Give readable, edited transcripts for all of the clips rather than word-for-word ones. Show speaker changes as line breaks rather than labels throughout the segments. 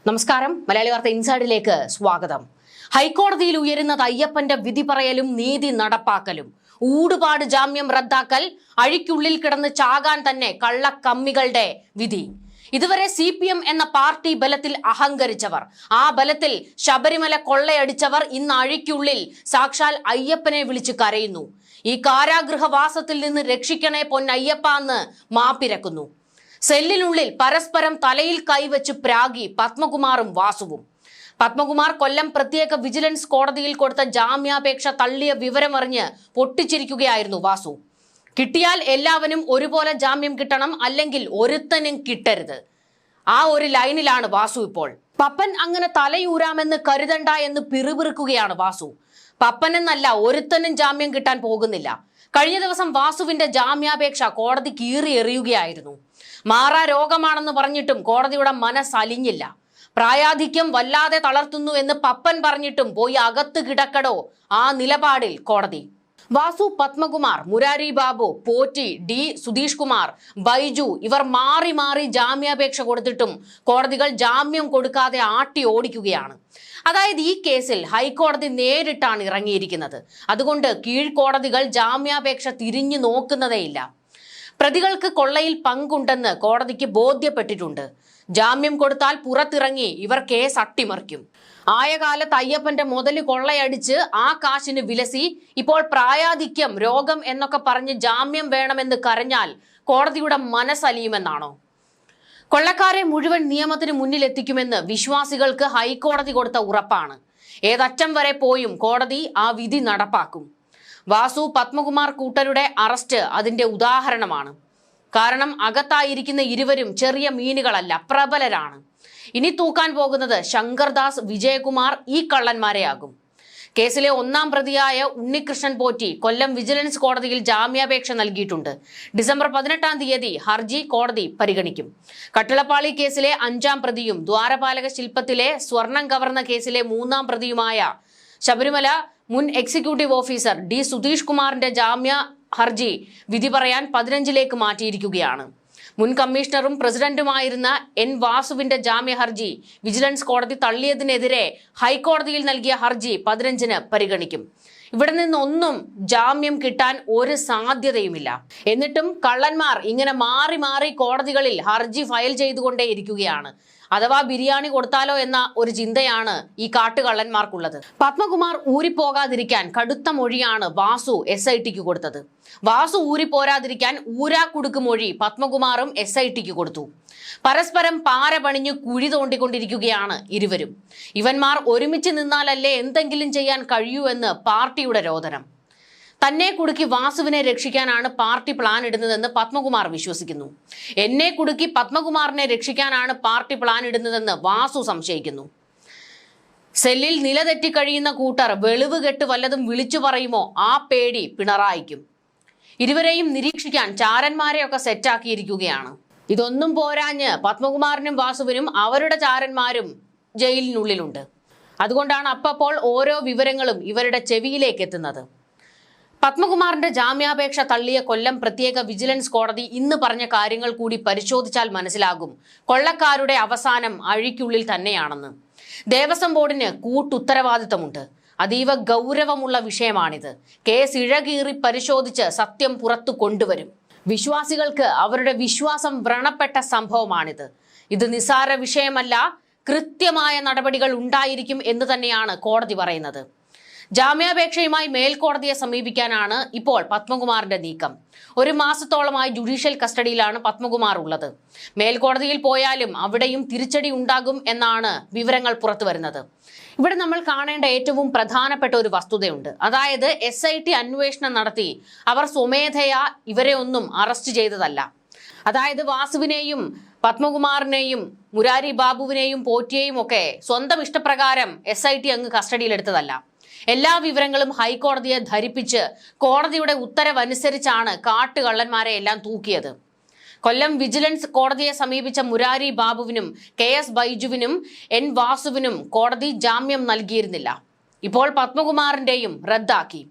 നമസ്കാരം. മലയാളി വാർത്ത ഇൻസൈഡിലേക്ക് സ്വാഗതം. ഹൈക്കോടതിയിൽ ഉയരുന്നത് അയ്യപ്പന്റെ വിധി പറയലും നീതി നടപ്പാക്കലും. ഊടുപാട് ജാമ്യം റദ്ദാക്കൽ, അഴിക്കുള്ളിൽ കിടന്ന് ചാകാൻ തന്നെ കള്ളക്കമ്മികളുടെ വിധി. ഇതുവരെ CPM എന്ന പാർട്ടി ബലത്തിൽ അഹങ്കരിച്ചവർ, ആ ബലത്തിൽ ശബരിമല കൊള്ളയടിച്ചവർ ഇന്ന് അഴിക്കുള്ളിൽ സാക്ഷാൽ അയ്യപ്പനെ വിളിച്ച് കരയുന്നു. ഈ കാരാഗൃഹവാസത്തിൽ നിന്ന് രക്ഷിക്കണേ പൊന്നയ്യപ്പ എന്ന് മാപ്പിരക്കുന്നു. സെല്ലിനുള്ളിൽ പരസ്പരം തലയിൽ കൈവച്ച് പ്രാഗി പത്മകുമാറും വാസുവും. പത്മകുമാർ കൊല്ലം പ്രത്യേക വിജിലൻസ് കോടതിയിൽ കൊടുത്ത ജാമ്യാപേക്ഷ തള്ളിയ വിവരമറിഞ്ഞ് പൊട്ടിച്ചിരിക്കുകയായിരുന്നു വാസു. കിട്ടിയാൽ എല്ലാവരും ഒരുപോലെ ജാമ്യം കിട്ടണം, അല്ലെങ്കിൽ ഒരുത്തനും കിട്ടരുത്. ആ ഒരു ലൈനിലാണ് വാസു ഇപ്പോൾ. പപ്പൻ അങ്ങനെ തലയൂരാമെന്ന് കരുതണ്ട എന്ന് പിറുപിറുക്കുകയാണ് വാസു. പപ്പനെന്നല്ല, ഒരുത്തനും ജാമ്യം കിട്ടാൻ പോകുന്നില്ല. കഴിഞ്ഞ ദിവസം വാസുവിന്റെ ജാമ്യാപേക്ഷ കോടതി കീറി എറിയുകയായിരുന്നു. മാറാ രോഗമാണെന്ന് പറഞ്ഞിട്ടും കോടതിയുടെ മനസ്സലിഞ്ഞില്ല. പ്രായാധിക്യം വല്ലാതെ തളർത്തുന്നു എന്ന് പപ്പൻ പറഞ്ഞിട്ടും പോയി അകത്ത് കിടക്കടോ, ആ നിലപാടിൽ കോടതി. വാസു, പത്മകുമാർ, മുരാരി ബാബു, പോറ്റി, ഡി സുധീഷ് കുമാർ, ബൈജു ഇവർ മാറി മാറി ജാമ്യാപേക്ഷ കൊടുത്തിട്ടും കോടതികൾ ജാമ്യം കൊടുക്കാതെ ആട്ടി ഓടിക്കുകയാണ്. അതായത് ഈ കേസിൽ ഹൈക്കോടതി നേരിട്ടാണ് ഇറങ്ങിയിരിക്കുന്നത്. അതുകൊണ്ട് കീഴ്ക്കോടതികൾ ജാമ്യാപേക്ഷ തിരിഞ്ഞു നോക്കുന്നതേയില്ല. പ്രതികൾക്ക് കൊള്ളയിൽ പങ്കുണ്ടെന്ന് കോടതിക്ക് ബോധ്യപ്പെട്ടിട്ടുണ്ട്. ജാമ്യം കൊടുത്താൽ പുറത്തിറങ്ങി ഇവർ കേസ് അട്ടിമറിക്കും. ആയ കാലത്ത് അയ്യപ്പന്റെ മുതല് കൊള്ളയടിച്ച് ആ കാശിന് വിലസി ഇപ്പോൾ പ്രായാധിക്യം, രോഗം എന്നൊക്കെ പറഞ്ഞ് ജാമ്യം വേണമെന്ന് കരഞ്ഞാൽ കോടതിയുടെ മനസ്സലിയുമെന്നാണോ? കൊള്ളക്കാരെ മുഴുവൻ നിയമത്തിന് മുന്നിലെത്തിക്കുമെന്ന് വിശ്വാസികൾക്ക് ഹൈക്കോടതി കൊടുത്ത ഉറപ്പാണ്. ഏതറ്റം വരെ പോയും കോടതി ആ വിധി നടപ്പാക്കും. വാസു, പത്മകുമാർ കൂട്ടരുടെ അറസ്റ്റ് അതിന്റെ ഉദാഹരണമാണ്. കാരണം അകത്തായിരിക്കുന്ന ഇരുവരും ചെറിയ മീനുകളല്ല, പ്രബലരാണ്. ഇനി തൂക്കാൻ പോകുന്നത് ശങ്കർദാസ്, വിജയകുമാർ ഈ കള്ളന്മാരെയാകും. കേസിലെ ഒന്നാം പ്രതിയായ ഉണ്ണികൃഷ്ണൻ പോറ്റി കൊല്ലം വിജിലൻസ് കോടതിയിൽ ജാമ്യാപേക്ഷ നൽകിയിട്ടുണ്ട്. ഡിസംബർ 18-ാം തീയതി ഹർജി കോടതി പരിഗണിക്കും. കട്ടിളപ്പാളി കേസിലെ 5-ാം പ്രതിയും ദ്വാരപാലക ശില്പത്തിലെ സ്വർണം കവർന്ന കേസിലെ 3-ാം പ്രതിയുമായ ശബരിമല മുൻ എക്സിക്യൂട്ടീവ് ഓഫീസർ ഡി സുധീഷ് കുമാറിന്റെ ജാമ്യ ഹർജി വിധി പറയാൻ 15-ലേക്ക് മാറ്റിയിരിക്കുകയാണ്. മുൻ കമ്മീഷണറും പ്രസിഡന്റുമായിരുന്ന N വാസുവിന്റെ ജാമ്യ ഹർജി വിജിലൻസ് കോടതി തള്ളിയതിനെതിരെ ഹൈക്കോടതിയിൽ നൽകിയ ഹർജി 15-ന് പരിഗണിക്കും. ഇവിടെ നിന്നൊന്നും ജാമ്യം കിട്ടാൻ ഒരു സാധ്യതയുമില്ല. എന്നിട്ടും കള്ളന്മാർ ഇങ്ങനെ മാറി മാറി കോടതികളിൽ ഹർജി ഫയൽ ചെയ്തുകൊണ്ടേയിരിക്കുകയാണ്. അഥവാ ബിരിയാണി കൊടുത്താലോ എന്ന ഒരു ചിന്തയാണ് ഈ കാട്ടുകള്ളന്മാർക്കുള്ളത്. പത്മകുമാർ ഊരിപ്പോകാതിരിക്കാൻ കടുത്ത മൊഴിയാണ് വാസു SITക്ക് കൊടുത്തത്. വാസു ഊരിപ്പോരാതിരിക്കാൻ ഊരാക്കുടുക്ക് മൊഴി പത്മകുമാറും SITക്ക് കൊടുത്തു. പരസ്പരം പാര പണിഞ്ഞു കുഴി തോണ്ടിക്കൊണ്ടിരിക്കുകയാണ് ഇരുവരും. ഇവന്മാർ ഒരുമിച്ച് നിന്നാലല്ലേ എന്തെങ്കിലും ചെയ്യാൻ കഴിയൂ എന്ന് പാർട്ടിയുടെ രോദനം. തന്നെ കുടുക്കി വാസുവിനെ രക്ഷിക്കാനാണ് പാർട്ടി പ്ലാൻ ഇടുന്നതെന്ന് പത്മകുമാർ വിശ്വസിക്കുന്നു. എന്നെ കുടുക്കി പത്മകുമാറിനെ രക്ഷിക്കാനാണ് പാർട്ടി പ്ലാൻ ഇടുന്നതെന്ന് വാസു സംശയിക്കുന്നു. സെല്ലിൽ നിലതെറ്റി കഴിയുന്ന കൂട്ടർ വെളിവ് കെട്ട് വല്ലതും വിളിച്ചു പറയുമോ, ആ പേടി പിണറായിക്കും. ഇരുവരെയും നിരീക്ഷിക്കാൻ ചാരന്മാരെയൊക്കെ സെറ്റാക്കിയിരിക്കുകയാണ്. ഇതൊന്നും പോരാഞ്ഞ് പത്മകുമാറിനും വാസുവിനും അവരുടെ ചാരന്മാരും ജയിലിനുള്ളിലുണ്ട്. അതുകൊണ്ടാണ് അപ്പോൾ ഓരോ വിവരങ്ങളും ഇവരുടെ ചെവിയിലേക്ക് എത്തുന്നത്. പത്മകുമാറിന്റെ ജാമ്യാപേക്ഷ തള്ളിയ കൊല്ലം പ്രത്യേക വിജിലൻസ് കോടതി ഇന്ന് പറഞ്ഞ കാര്യങ്ങൾ കൂടി പരിശോധിച്ചാൽ മനസ്സിലാകും കൊള്ളക്കാരുടെ അവസാനം അഴിക്കുള്ളിൽ തന്നെയാണെന്ന്. ദേവസ്വം ബോർഡിന് കൂട്ടുത്തരവാദിത്തമുണ്ട്. അതീവ ഗൗരവമുള്ള വിഷയമാണിത്. കേസ് ഇഴകീറി പരിശോധിച്ച് സത്യം പുറത്തു കൊണ്ടുവരും. വിശ്വാസികൾക്ക് അവരുടെ വിശ്വാസം വ്രണപ്പെട്ട സംഭവമാണിത്. ഇത് നിസ്സാര വിഷയമല്ല, കൃത്യമായ നടപടികൾ ഉണ്ടായിരിക്കും എന്ന് തന്നെയാണ് കോടതി പറയുന്നത്. ജാമ്യാപേക്ഷയുമായി മേൽക്കോടതിയെ സമീപിക്കാനാണ് ഇപ്പോൾ പത്മകുമാറിന്റെ നീക്കം. 1 മാസത്തോളമായി ജുഡീഷ്യൽ കസ്റ്റഡിയിലാണ് പത്മകുമാർ ഉള്ളത്. മേൽക്കോടതിയിൽ പോയാലും അവിടെയും തിരിച്ചടി ഉണ്ടാകും എന്നാണ് വിവരങ്ങൾ പുറത്തു വരുന്നത്. ഇവിടെ നമ്മൾ കാണേണ്ട ഏറ്റവും പ്രധാനപ്പെട്ട ഒരു വസ്തുതയുണ്ട്. അതായത് SIT അന്വേഷണം നടത്തി അവർ സ്വമേധയാ ഇവരെ ഒന്നും അറസ്റ്റ് ചെയ്തതല്ല. അതായത് വാസുവിനെയും പത്മകുമാറിനെയും മുരാരി ബാബുവിനെയും പോറ്റിയെയും ഒക്കെ സ്വന്തം ഇഷ്ടപ്രകാരം SIT അങ്ങ് കസ്റ്റഡിയിലെടുത്തതല്ല. എല്ലാ വിവരങ്ങളും ഹൈക്കോടതിയെ ധരിപ്പിച്ച് കോടതിയുടെ ഉത്തരവനുസരിച്ചാണ് കാട്ടുകള്ളന്മാരെ എല്ലാം തൂക്കിയത്. കൊല്ലം വിജിലൻസ് കോടതിയെ സമീപിച്ച മുരാരി ബാബുവിനും KS ബൈജുവിനും N വാസുവിനും കോടതി ജാമ്യം നൽകിയിരുന്നില്ല. ഇപ്പോൾ പത്മകുമാറിന്റെയും റദ്ദാക്കി.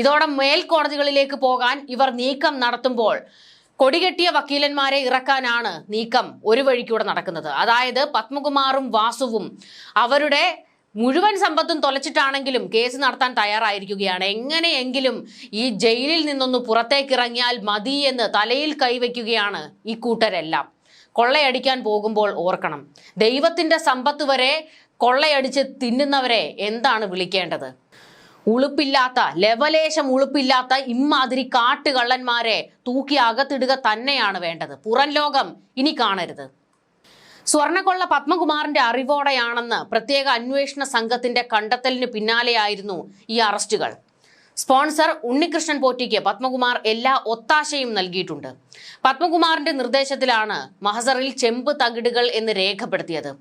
ഇതോടെ മേൽക്കോടതികളിലേക്ക് പോകാൻ ഇവർ നീക്കം നടത്തുമ്പോൾ കൊടികെട്ടിയ വക്കീലന്മാരെ ഇറക്കാനാണ് നീക്കം ഒരു വഴിക്കൂടെ നടക്കുന്നത്. അതായത് പത്മകുമാറും വാസുവും അവരുടെ മുഴുവൻ സമ്പത്തും തൊലച്ചിട്ടാണെങ്കിലും കേസ് നടത്താൻ തയ്യാറായിരിക്കുകയാണ്. എങ്ങനെയെങ്കിലും ഈ ജയിലിൽ നിന്നൊന്ന് പുറത്തേക്കിറങ്ങിയാൽ മതി എന്ന് തലയിൽ കൈവയ്ക്കുകയാണ് ഈ കൂട്ടരെല്ലാം. കൊള്ളയടിക്കാൻ പോകുമ്പോൾ ഓർക്കണം, ദൈവത്തിന്റെ സമ്പത്ത് വരെ കൊള്ളയടിച്ച് തിന്നുന്നവരെ എന്താണ് വിളിക്കേണ്ടത്? ഉളുപ്പില്ലാത്ത, ലവലേശം ഉളുപ്പില്ലാത്ത ഇമ്മാതിരി കാട്ടുകള്ളന്മാരെ തൂക്കി അകത്തിടുക തന്നെയാണ് വേണ്ടത്. പുറം ലോകം ഇനി കാണരുത്. സ്വർണ്ണക്കൊള്ള പത്മകുമാറിന്റെ അറിവോടെയാണെന്ന് പ്രത്യേക അന്വേഷണ സംഘത്തിന്റെ കണ്ടെത്തലിന് പിന്നാലെയായിരുന്നു ഈ അറസ്റ്റുകൾ. സ്പോൺസർ ഉണ്ണികൃഷ്ണൻ പോറ്റിക്ക് പത്മകുമാർ എല്ലാ ഒത്താശയും നൽകിയിട്ടുണ്ട്. പത്മകുമാറിന്റെ നിർദ്ദേശത്തിലാണ് മഹസറിൽ ചെമ്പ് തകിടുകൾ എന്ന് രേഖപ്പെടുത്തിയത്.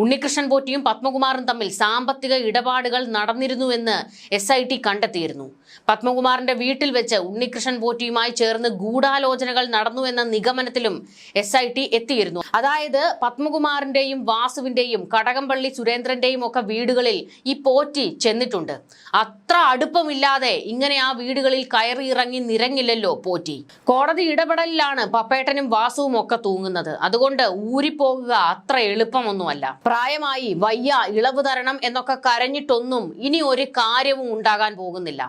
ഉണ്ണികൃഷ്ണൻ പോറ്റിയും പത്മകുമാറും തമ്മിൽ സാമ്പത്തിക ഇടപാടുകൾ നടന്നിരുന്നുവെന്ന് SIT കണ്ടെത്തിയിരുന്നു. പത്മകുമാറിന്റെ വീട്ടിൽ വെച്ച് ഉണ്ണികൃഷ്ണൻ പോറ്റിയുമായി ചേർന്ന് ഗൂഢാലോചനകൾ നടന്നുവെന്ന നിഗമനത്തിലും SIT എത്തിയിരുന്നു. അതായത് പത്മകുമാറിന്റെയും വാസുവിന്റെയും കടകംപള്ളി സുരേന്ദ്രന്റെയും ഒക്കെ വീടുകളിൽ ഈ പോറ്റി ചെന്നിട്ടുണ്ട്. അത്ര അടുപ്പമില്ലാതെ ഇങ്ങനെ ആ വീടുകളിൽ കയറി ഇറങ്ങി നിരങ്ങില്ലല്ലോ പോറ്റി. കോടതി ഇടപെടലിലാണ് പപ്പേട്ടനും വാസുവും ഒക്കെ തൂങ്ങുന്നത്. അതുകൊണ്ട് ഊരിപ്പോകുക അത്ര എളുപ്പമൊന്നുമല്ല. പ്രായമായി, വയ്യ, ഇളവ് തരണം എന്നൊക്കെ കരഞ്ഞിട്ടൊന്നും ഇനി ഒരു കാര്യവും ഉണ്ടാകാൻ പോകുന്നില്ല.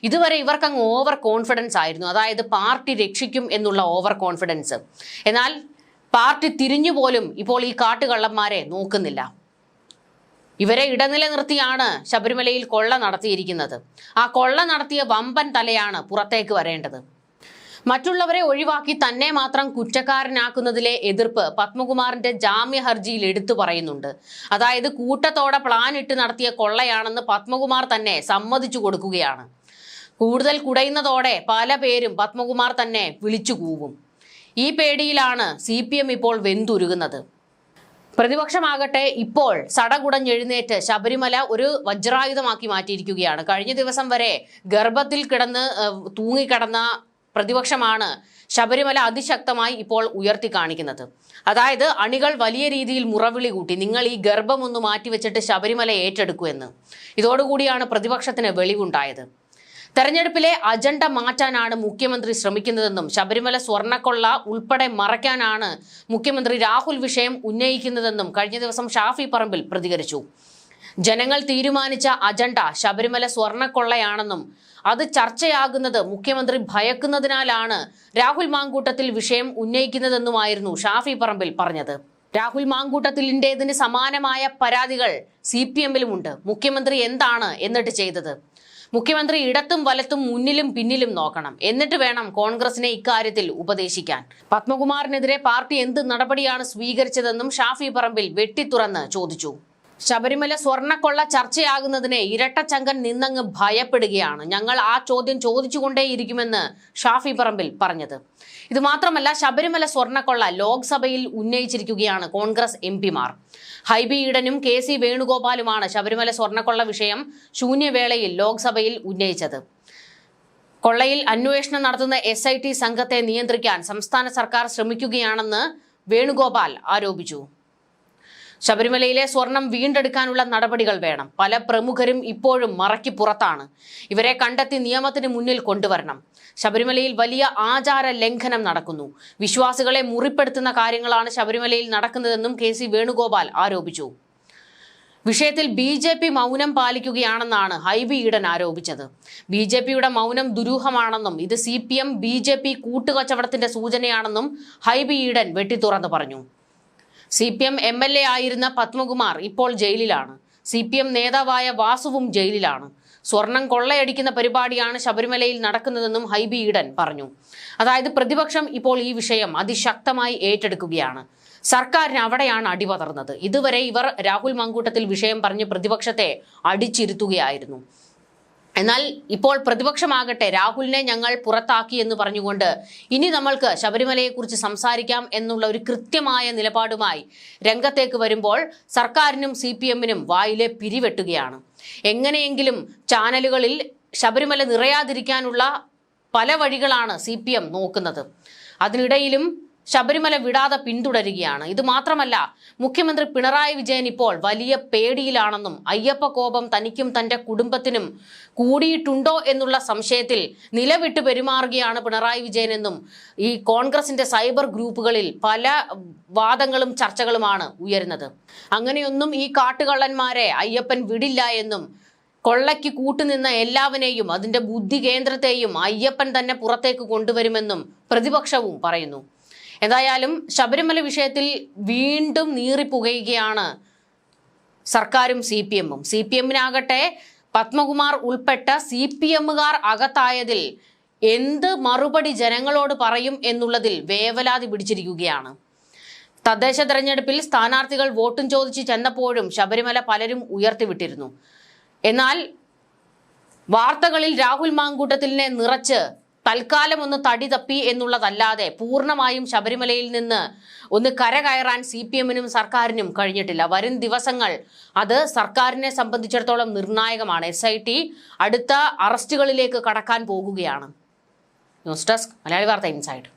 ഇതുവരെ ഇവർക്കങ്ങ് ഓവർ കോൺഫിഡൻസ് ആയിരുന്നു. അതായത് പാർട്ടി രക്ഷിക്കും എന്നുള്ള ഓവർ കോൺഫിഡൻസ്. എന്നാൽ പാർട്ടി തിരിഞ്ഞുപോലും ഇപ്പോൾ ഈ കാട്ടുകള്ളന്മാരെ നോക്കുന്നില്ല. ഇവരെ ഇടനില നിർത്തിയാണ് ശബരിമലയിൽ കൊള്ള നടത്തിയിരിക്കുന്നത്. ആ കൊള്ള നടത്തിയ വമ്പൻ തലയാണ് പുറത്തേക്ക് വരേണ്ടത്. മറ്റുള്ളവരെ ഒഴിവാക്കി തന്നെ മാത്രം കുറ്റക്കാരനാക്കുന്നതിലെ എതിർപ്പ് പത്മകുമാറിന്റെ ജാമ്യ ഹർജിയിൽ എടുത്തു പറയുന്നുണ്ട്. അതായത് കൂട്ടത്തോടെ പ്ലാൻ ഇട്ട് നടത്തിയ കൊള്ളയാണെന്ന് പത്മകുമാർ തന്നെ സമ്മതിച്ചു കൊടുക്കുകയാണ്. കൂടുതൽ കുടയുന്നതോടെ പല പേരും പത്മകുമാർ തന്നെ വിളിച്ചു കൂവും. ഈ പേടിയിലാണ് CPM ഇപ്പോൾ വെന്തുരുകുന്നത്. പ്രതിപക്ഷമാകട്ടെ ഇപ്പോൾ സടകുടഞ്ഞെഴുന്നേറ്റ് ശബരിമല ഒരു വജ്രായുധമാക്കി മാറ്റിയിരിക്കുകയാണ്. കഴിഞ്ഞ ദിവസം വരെ ഗർഭത്തിൽ തൂങ്ങിക്കിടന്ന പ്രതിപക്ഷമാണ് ശബരിമല അതിശക്തമായി ഇപ്പോൾ ഉയർത്തി കാണിക്കുന്നത്. അതായത് അണികൾ വലിയ രീതിയിൽ മുറവിളി കൂട്ടി, നിങ്ങൾ ഈ ഗർഭം ഒന്ന് മാറ്റിവെച്ചിട്ട് ശബരിമല ഏറ്റെടുക്കൂ എന്ന്. ഇതോടുകൂടിയാണ് പ്രതിപക്ഷത്തിന് വെളിവുണ്ടായത്. തെരഞ്ഞെടുപ്പിലെ അജണ്ട മാറ്റാനാണ് മുഖ്യമന്ത്രി ശ്രമിക്കുന്നതെന്നും ശബരിമല സ്വർണ്ണക്കൊള്ള ഉൾപ്പെടെ മറയ്ക്കാനാണ് മുഖ്യമന്ത്രി രാഹുൽ വിഷയം ഉന്നയിക്കുന്നതെന്നും കഴിഞ്ഞ ദിവസം ഷാഫി പറമ്പിൽ പ്രതികരിച്ചു. ജനങ്ങൾ തീരുമാനിച്ച അജണ്ട ശബരിമല സ്വർണ്ണക്കൊള്ളയാണെന്നും അത് ചർച്ചയാകുന്നത് മുഖ്യമന്ത്രി ഭയക്കുന്നതിനാലാണ് രാഹുൽ മാങ്കൂട്ടത്തിൽ വിഷയം ഉന്നയിക്കുന്നതെന്നുമായിരുന്നു ഷാഫി പറമ്പിൽ പറഞ്ഞത്. രാഹുൽ മാങ്കൂട്ടത്തിലിൻ്റെതിന് സമാനമായ പരാതികൾ CPM-ലുമുണ്ട്. മുഖ്യമന്ത്രി എന്താണ് എന്നിട്ട് ചെയ്തത്? മുഖ്യമന്ത്രി ഇടത്തും വലത്തും മുന്നിലും പിന്നിലും നോക്കണം. എന്നിട്ട് വേണം കോൺഗ്രസിനെ ഇക്കാര്യത്തിൽ ഉപദേശിക്കാൻ. പത്മകുമാറിനെതിരെ പാർട്ടി എന്ത് നടപടിയാണ് സ്വീകരിച്ചതെന്നും ഷാഫി പറമ്പിൽ വെട്ടിത്തുറന്ന് ചോദിച്ചു. ശബരിമല സ്വർണ്ണക്കൊള്ള ചർച്ചയാകുന്നതിനെ ഇരട്ടച്ചങ്കൻ നിന്നങ്ങ് ഭയപ്പെടുകയാണ്. ഞങ്ങൾ ആ ചോദ്യം ചോദിച്ചുകൊണ്ടേയിരിക്കുമെന്ന് ഷാഫി പറമ്പിൽ പറഞ്ഞത്. ഇത് മാത്രമല്ല, ശബരിമല സ്വർണ്ണക്കൊള്ള ലോക്സഭയിൽ ഉന്നയിച്ചിരിക്കുകയാണ് കോൺഗ്രസ് MP-മാർ. ഹൈബി ഈഡനും KC വേണുഗോപാലുമാണ് ശബരിമല സ്വർണ്ണക്കൊള്ള വിഷയം ശൂന്യവേളയിൽ ലോക്സഭയിൽ ഉന്നയിച്ചത്. കൊള്ളയിൽ അന്വേഷണം നടത്തുന്ന SIT സംഘത്തെ നിയന്ത്രിക്കാൻ സംസ്ഥാന സർക്കാർ ശ്രമിക്കുകയാണെന്ന് വേണുഗോപാൽ ആരോപിച്ചു. ശബരിമലയിലെ സ്വർണം വീണ്ടെടുക്കാനുള്ള നടപടികൾ വേണം. പല പ്രമുഖരും ഇപ്പോഴും മറയ്ക്ക് പുറത്താണ്. ഇവരെ കണ്ടെത്തി നിയമത്തിന് മുന്നിൽ കൊണ്ടുവരണം. ശബരിമലയിൽ വലിയ ആചാര ലംഘനം നടക്കുന്നു. വിശ്വാസികളെ മുറിപ്പെടുത്തുന്ന കാര്യങ്ങളാണ് ശബരിമലയിൽ നടക്കുന്നതെന്നും KC വേണുഗോപാൽ ആരോപിച്ചു. വിഷയത്തിൽ BJP മൗനം പാലിക്കുകയാണെന്നാണ് ഹൈബി ഈഡൻ ആരോപിച്ചത്. BJPയുടെ മൗനം ദുരൂഹമാണെന്നും ഇത് CPM BJP കൂട്ടുകച്ചവടത്തിന്റെ സൂചനയാണെന്നും ഹൈബി ഈഡൻ വെട്ടിത്തുറന്ന് പറഞ്ഞു. CPM MLA ആയിരുന്ന പത്മകുമാർ ഇപ്പോൾ ജയിലിലാണ്. CPM നേതാവായ വാസുവും ജയിലിലാണ്. സ്വർണം കൊള്ളയടിക്കുന്ന പരിപാടിയാണ് ശബരിമലയിൽ നടക്കുന്നതെന്നും ഹൈബി ഈഡൻ പറഞ്ഞു. അതായത് പ്രതിപക്ഷം ഇപ്പോൾ ഈ വിഷയം അതിശക്തമായി ഏറ്റെടുക്കുകയാണ്. സർക്കാരിന് അവിടെയാണ് അടിപതർന്നത്. ഇതുവരെ ഇവർ രാഹുൽ മാങ്കൂട്ടത്തിൽ വിഷയം പറഞ്ഞ് പ്രതിപക്ഷത്തെ അടിച്ചിരുത്തുകയായിരുന്നു. എന്നാൽ ഇപ്പോൾ പ്രതിപക്ഷമാകട്ടെ രാഹുലിനെ ഞങ്ങൾ പുറത്താക്കി എന്ന് പറഞ്ഞുകൊണ്ട് ഇനി നമ്മൾക്ക് ശബരിമലയെക്കുറിച്ച് സംസാരിക്കാം എന്നുള്ള ഒരു കൃത്യമായ നിലപാടുമായി രംഗത്തേക്ക് വരുമ്പോൾ സർക്കാരിനും CPM-നും വായിലെ പിരിവെട്ടുകയാണ്. എങ്ങനെയെങ്കിലും ചാനലുകളിൽ ശബരിമല നിറയാതിരിക്കാനുള്ള പല വഴികളാണ് CPM നോക്കുന്നത്. അതിനിടയിലും ശബരിമല വിടാതെ പിന്തുടരുകയാണ്. ഇത് മാത്രമല്ല, മുഖ്യമന്ത്രി പിണറായി വിജയൻ ഇപ്പോൾ വലിയ പേടിയിലാണെന്നും അയ്യപ്പ കോപം തനിക്കും തന്റെ കുടുംബത്തിനും കൂടിയിട്ടുണ്ടോ എന്നുള്ള സംശയത്തിൽ നിലവിട്ട് പെരുമാറുകയാണ് പിണറായി വിജയൻ എന്നും ഈ കോൺഗ്രസിന്റെ സൈബർ ഗ്രൂപ്പുകളിൽ പല വാദങ്ങളും ചർച്ചകളുമാണ് ഉയരുന്നത്. അങ്ങനെയൊന്നും ഈ കാട്ടുകള്ളന്മാരെ അയ്യപ്പൻ വിടില്ല എന്നും കൊള്ളയ്ക്ക് കൂട്ടുനിന്ന എല്ലാവരെയും അതിന്റെ ബുദ്ധി കേന്ദ്രത്തെയും അയ്യപ്പൻ തന്നെ പുറത്തേക്ക് കൊണ്ടുവരുമെന്നും പ്രതിപക്ഷവും പറയുന്നു. എന്തായാലും ശബരിമല വിഷയത്തിൽ വീണ്ടും നീറിപ്പുകയുകയാണ് സർക്കാരും CPM-ഉം. CPM-നാകട്ടെ പത്മകുമാർ ഉൾപ്പെട്ട CPM-കാർ അകത്തായതിൽ എന്ത് മറുപടി ജനങ്ങളോട് പറയും എന്നുള്ളതിൽ വേവലാതി പിടിച്ചിരിക്കുകയാണ്. തദ്ദേശ തെരഞ്ഞെടുപ്പിൽ സ്ഥാനാർത്ഥികൾ വോട്ടും ചോദിച്ച് ചെന്നപ്പോഴും ശബരിമല പലരും ഉയർത്തിവിട്ടിരുന്നു. എന്നാൽ വാർത്തകളിൽ രാഹുൽ മാങ്കൂട്ടത്തിലിനെ നിറച്ച് തൽക്കാലം ഒന്ന് തടി തപ്പി എന്നുള്ളതല്ലാതെ പൂർണ്ണമായും ശബരിമലയിൽ നിന്ന് ഒന്ന് കരകയറാൻ CPM-നും സർക്കാരിനും കഴിഞ്ഞിട്ടില്ല. വരും ദിവസങ്ങൾ അത് സർക്കാരിനെ സംബന്ധിച്ചിടത്തോളം നിർണായകമാണ്. SIT അടുത്ത അറസ്റ്റുകളിലേക്ക് കടക്കാൻ പോകുകയാണ്. ന്യൂസ് ഡെസ്ക് മലയാളി വാർത്ത ഇൻസൈഡ്.